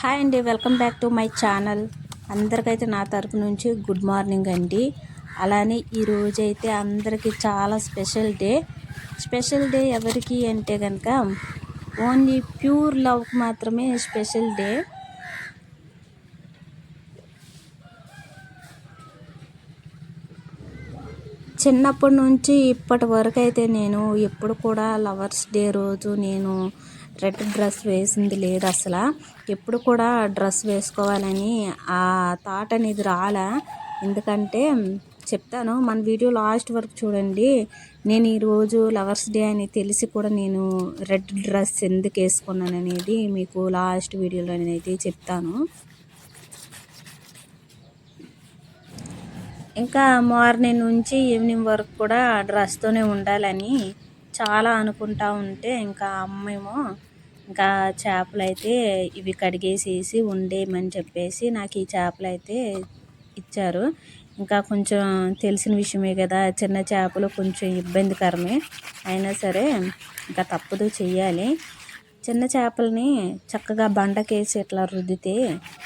Hi అండి, welcome back to my channel. అందరికైతే నా తరపు నుంచి గుడ్ మార్నింగ్ అండి. అలానే ఈరోజు అయితే అందరికీ చాలా స్పెషల్ డే ఎవరికి అంటే కనుక ఓన్లీ ప్యూర్ లవ్కి మాత్రమే స్పెషల్ డే. చిన్నప్పటి నుంచి ఇప్పటి వరకు అయితే నేను ఎప్పుడు కూడా లవర్స్ డే రోజు నేను రెడ్ డ్రెస్ వేసింది లేదు. అసలు ఎప్పుడు కూడా డ్రెస్ వేసుకోవాలని ఆ థాట్ అనేది రాలా. ఎందుకంటే చెప్తాను, మన వీడియో లాస్ట్ వరకు చూడండి. నేను ఈరోజు లవర్స్ డే అని తెలిసి కూడా నేను రెడ్ డ్రెస్ ఎందుకు వేసుకున్నాను అనేది మీకు లాస్ట్ వీడియోలో నేనైతే చెప్తాను. ఇంకా మార్నింగ్ నుంచి ఈవినింగ్ వరకు కూడా డ్రెస్తోనే ఉండాలని చాలా అనుకుంటా ఉంటే ఇంకా అమ్మేమో ఇంకా చేపలు అయితే ఇవి కడిగేసేసి ఉండేయమని చెప్పేసి నాకు ఈ చేపలు అయితే ఇచ్చారు. ఇంకా కొంచెం తెలిసిన విషయమే కదా, చిన్న చేపలు కొంచెం ఇబ్బందికరమే, అయినా సరే ఇంకా తప్పదు, చెయ్యాలి. చిన్న చేపలని చక్కగా బండకేసి ఇట్లా రుద్దితే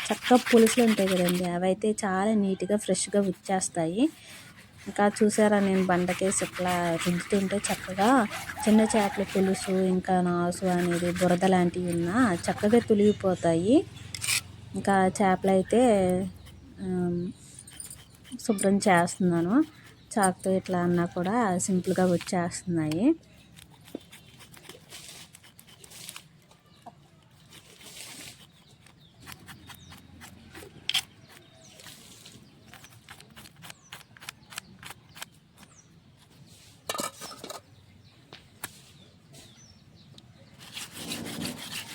చక్కగా పులుసులు ఉంటాయి కదండి, అవైతే చాలా నీట్గా ఫ్రెష్గా వచ్చేస్తాయి. ఇంకా చూసారా, నేను బండకేసి ఇట్లా రుద్దుతుంటే చక్కగా చిన్న చేపల పులుసు ఇంకా నాసు అనేది బురద లాంటివి ఉన్నా చక్కగా తొలిగిపోతాయి. ఇంకా చేపలు అయితే శుభ్రం చేస్తున్నాను. చాకుతో ఇట్లా అన్నా కూడా సింపుల్గా వచ్చేస్తున్నాయి.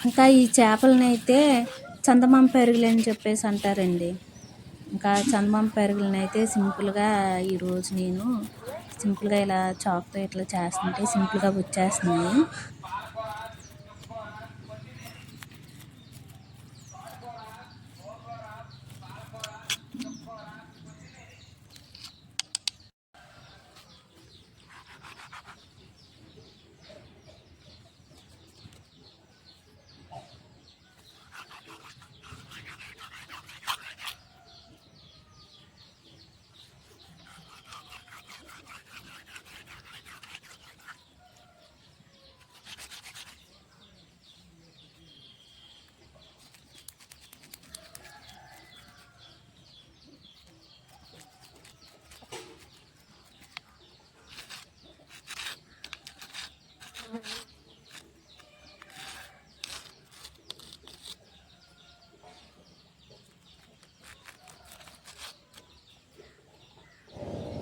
ఇంకా ఈ చేపలని అయితే చందమామ పెరుగులు అని చెప్పేసి అంటారండి. ఇంకా చందమామ పెరుగులని అయితే సింపుల్గా ఈరోజు నేను సింపుల్గా ఇలా చాక్తో ఇట్లా చేస్తుంటే సింపుల్గా వచ్చేస్తున్నాయి.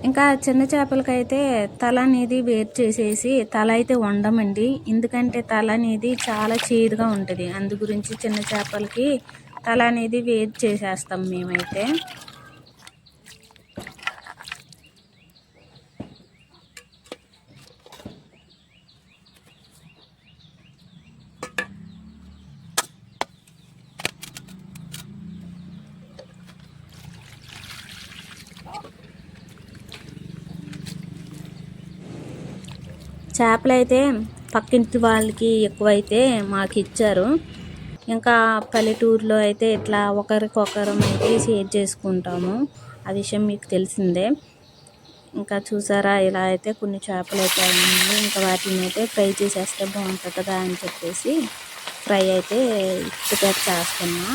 ఇంకా చిన్న చేపలకైతే తల అనేది వేరు చేసేసి తల అయితే వండమండి. ఎందుకంటే తల అనేది చాలా చేదుగా ఉంటుంది, అందు గురించి చిన్న చేపలకి తల అనేది వేరు చేసేస్తాం మేమైతే. చేపలు అయితే పక్కింటి వాళ్ళకి ఎక్కువైతే మాకు ఇచ్చారు. ఇంకా పల్లెటూరులో అయితే ఇట్లా ఒకరికొకరం అయితే షేర్ చేసుకుంటాము, ఆ విషయం మీకు తెలిసిందే. ఇంకా చూసారా, ఇలా అయితే కొన్ని చేపలు అయితే ఉన్నాయి. ఇంకా వాటిని అయితే ఫ్రై చేసేస్తే బాగుంటుంది కదా అని చెప్పేసి ఫ్రై అయితే ప్రిపేర్ చేస్తున్నా.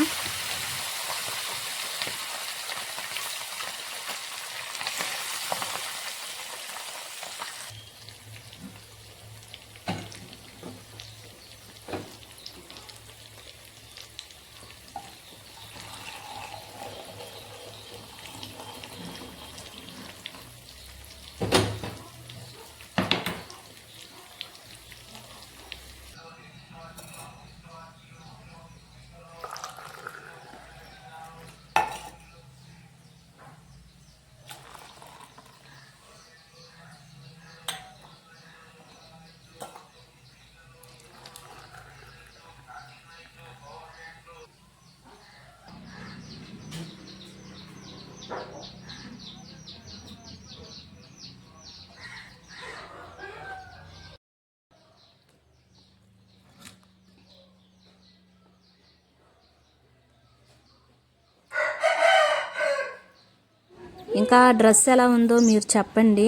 ఇంకా డ్రెస్ ఎలా ఉందో మీరు చెప్పండి.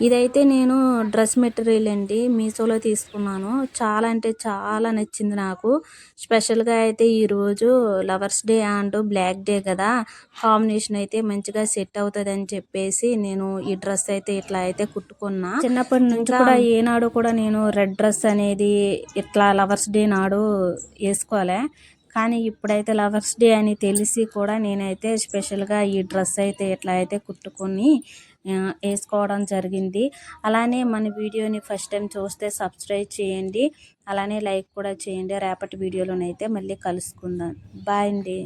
ఇదైతే నేను డ్రెస్ మెటీరియల్ అండి మీషోలో తీసుకున్నాను. చాలా అంటే చాలా నచ్చింది నాకు. స్పెషల్గా అయితే ఈరోజు lovers day and black day కదా, కాంబినేషన్ అయితే మంచిగా సెట్ అవుతుంది అని చెప్పేసి నేను ఈ డ్రెస్ అయితే ఇట్లా అయితే కుట్టుకున్నా. చిన్నప్పటి నుంచి కూడా ఏనాడు కూడా నేను రెడ్ డ్రెస్ అనేది ఇట్లా లవర్స్ డే నాడు వేసుకోలే. కానీ ఇప్పుడైతే లవర్స్ డే అని తెలిసి కూడా నేనైతే స్పెషల్గా ఈ డ్రెస్ అయితే ఇట్లా అయితే కుట్టుకొని వేసుకోవడం జరిగింది. అలానే మన వీడియోని ఫస్ట్ టైం చూస్తే సబ్స్క్రైబ్ చేయండి, అలానే లైక్ కూడా చేయండి. రేపటి వీడియోలోనైతే మళ్ళీ కలుసుకుందాం. బాయ్ అండి.